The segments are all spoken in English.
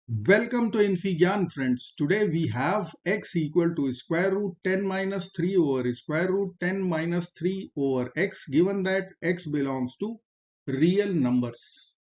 Welcome to Infigyan friends. Today we have x equal to square root 10 minus 3 over square root 10 minus 3 over x, given that x belongs to real numbers.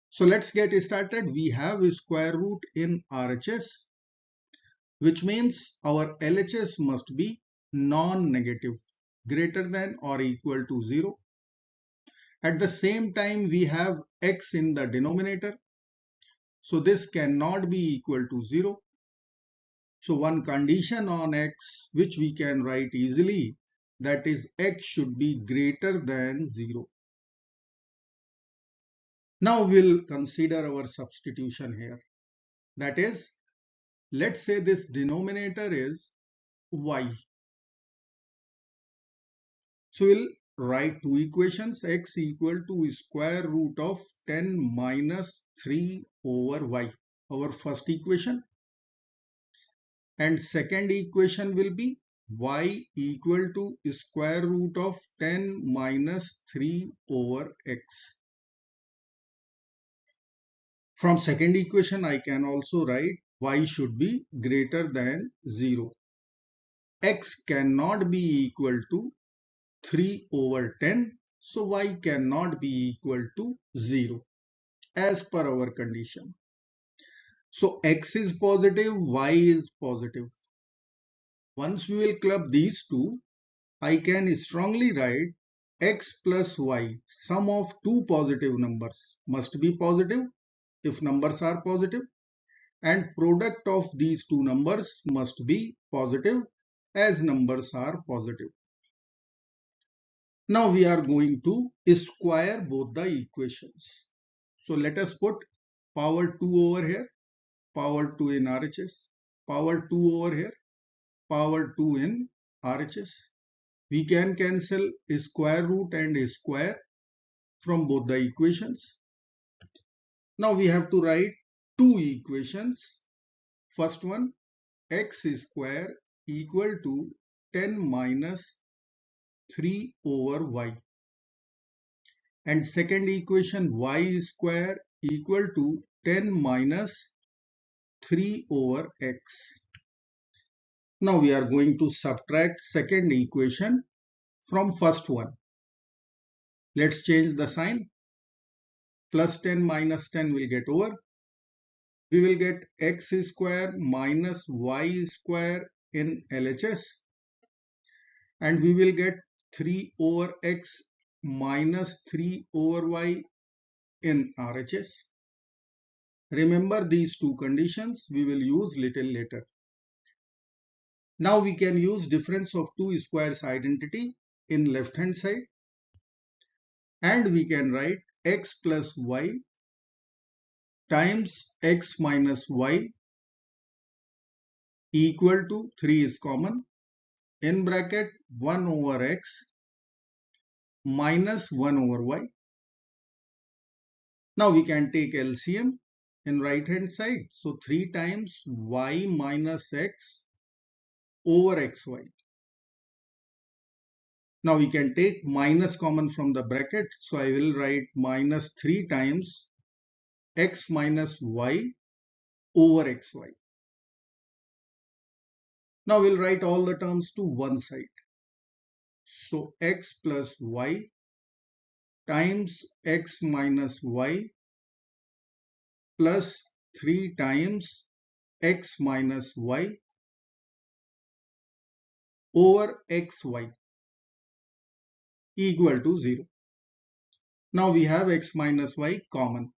So let's get started. We have square root in RHS, which means our LHS must be non-negative, greater than or equal to 0. At the same time we have x in the denominator, so this cannot be equal to 0. So one condition on x which we can write easily, that is x should be greater than 0. Now we'll consider our substitution here. That is, let's say this denominator is y. So we'll write two equations, x equal to square root of 10 minus 3 over y, our first equation. And second equation will be y equal to square root of 10 minus 3 over x. From second equation I can also write y should be greater than 0. X cannot be equal to 3 over 10, so y cannot be equal to 0 as per our condition. So x is positive, y is positive. Once we will club these two, I can strongly write x plus y, sum of two positive numbers, must be positive if numbers are positive, and product of these two numbers must be positive as numbers are positive. Now we are going to square both the equations. So let us put power 2 over here, power 2 in RHS, power 2 over here, power 2 in RHS. We can cancel square root and square from both the equations. Now we have to write two equations. First one, x square equal to 10 minus 3 over y. And second equation, y square equal to 10 minus 3 over x. Now we are going to subtract second equation from first one. Let's change the sign. Plus 10 minus 10 will get over. We will get x square minus y square in LHS, and we will get 3 over x minus 3 over y in RHS. Remember these two conditions we will use little later. Now we can use difference of two squares identity in left hand side, and we can write x plus y times x minus y equal to 3 is common, in bracket 1 over x minus 1 over y. Now we can take LCM in right hand side. So 3 times y minus x over xy. Now we can take minus common from the bracket. So I will write minus 3 times x minus y over xy. Now we'll write all the terms to one side. So x plus y times x minus y plus 3 times x minus y over xy equal to 0. Now we have x minus y common.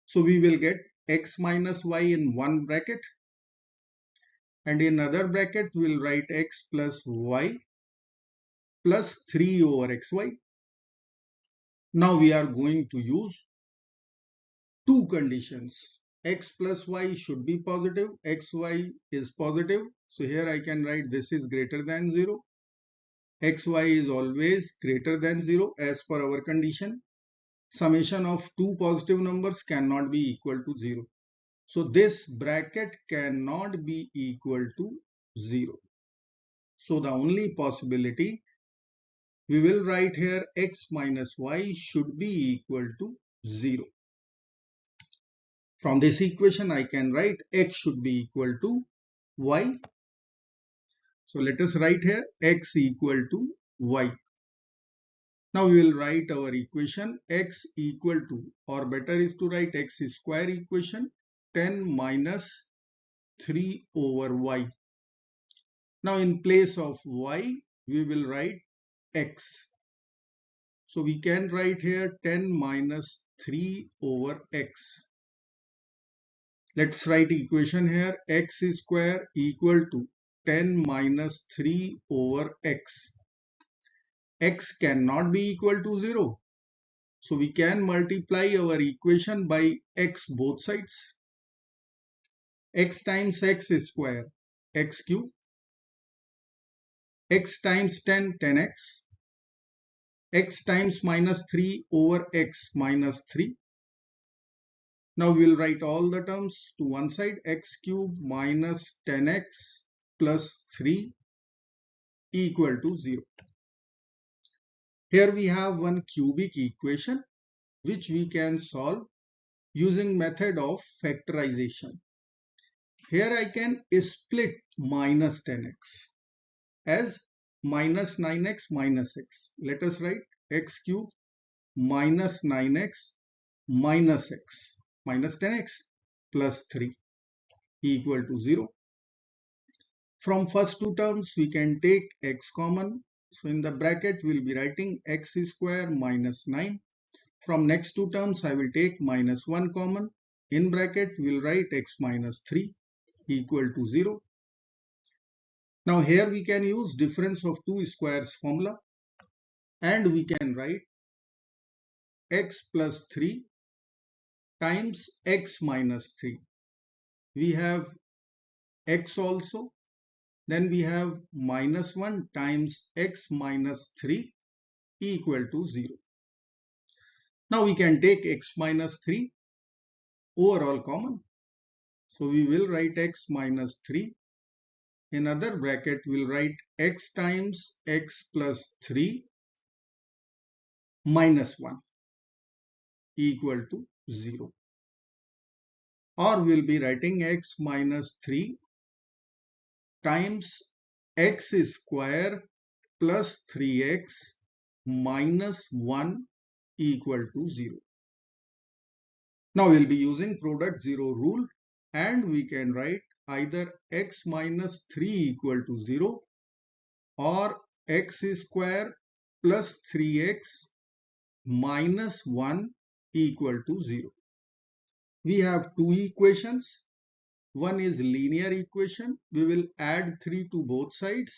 So we will get x minus y in one bracket, and in other bracket we will write x plus y plus 3 over xy. Now we are going to use two conditions. X plus y should be positive, xy is positive. So here I can write this is greater than 0. Xy is always greater than 0 as per our condition. Summation of two positive numbers cannot be equal to 0. So this bracket cannot be equal to 0. So the only possibility, we will write here x minus y should be equal to 0. From this equation, I can write x should be equal to y. So let us write here x equal to y. Now we will write our equation x equal to, or better is to write x square equation 10 minus 3 over y. Now in place of y, we will write x. So we can write here 10 minus 3 over x. Let's write equation here x square equal to 10 minus 3 over x. X cannot be equal to 0. So we can multiply our equation by x both sides. X times x square, x cube. X times 10, 10x. X times minus 3 over x minus 3. Now we will write all the terms to one side. X cube minus 10x plus 3 equal to 0. Here we have one cubic equation which we can solve using method of factorization. Here I can split minus 10x as minus 9x minus x. Let us write x cube minus 9x minus x minus 10x plus 3 equal to 0. From first two terms we can take x common. So in the bracket we will be writing x square minus 9. From next two terms I will take minus 1 common. In bracket we will write x minus 3 equal to 0. Now here we can use difference of two squares formula and we can write x plus 3 times x minus 3. We have x also, then we have minus 1 times x minus 3 equal to 0. Now we can take x minus 3 overall common. So we will write x minus 3. In other bracket we will write x times x plus 3 minus 1 equal to 0. Or we will be writing x minus 3 times x square plus 3x minus 1 equal to 0. Now we will be using product 0 rule and we can write either x minus 3 equal to 0 or x square plus 3x minus 1 equal to 0. We have two equations. One is linear equation. We will add 3 to both sides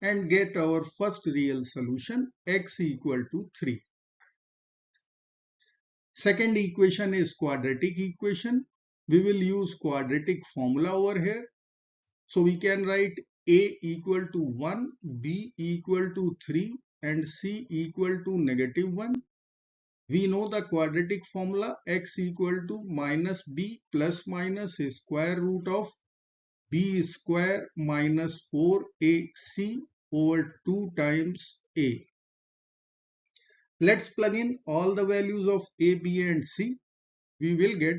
and get our first real solution x equal to 3. Second equation is quadratic equation. We will use quadratic formula over here. So we can write a equal to 1, b equal to 3 and c equal to negative 1. We know the quadratic formula x equal to minus b plus minus square root of b square minus 4ac over 2 times a. Let's plug in all the values of a, b and c. We will get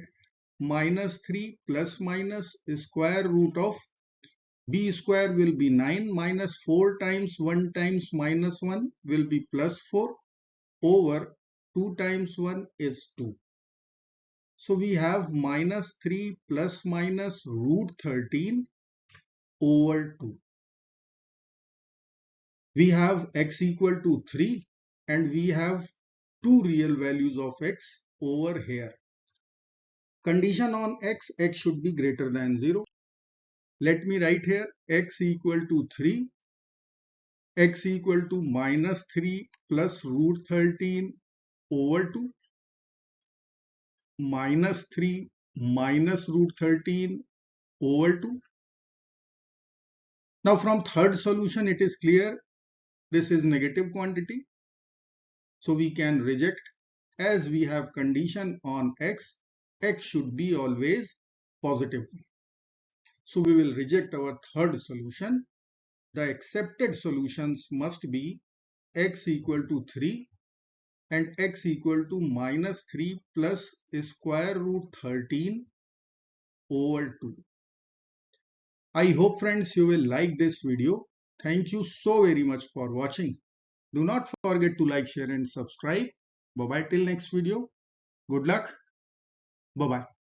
minus 3 plus minus square root of b square will be 9 minus 4 times 1 times minus 1 will be plus 4 over 2 times 1 is 2. So we have minus 3 plus minus root 13 over 2. We have x equal to 3 and we have two real values of x over here. Condition on x, x should be greater than 0. Let me write here x equal to 3, x equal to minus 3 plus root 13 over 2, minus 3 minus root 13 over 2. Now from third solution it is clear this is negative quantity. So we can reject as we have condition on x, x should be always positive. So we will reject our third solution. The accepted solutions must be x equal to 3 and x equal to minus 3 plus square root 13 over 2. I hope friends you will like this video. Thank you so very much for watching. Do not forget to like, share and subscribe. Bye bye till next video. Good luck. Bye bye.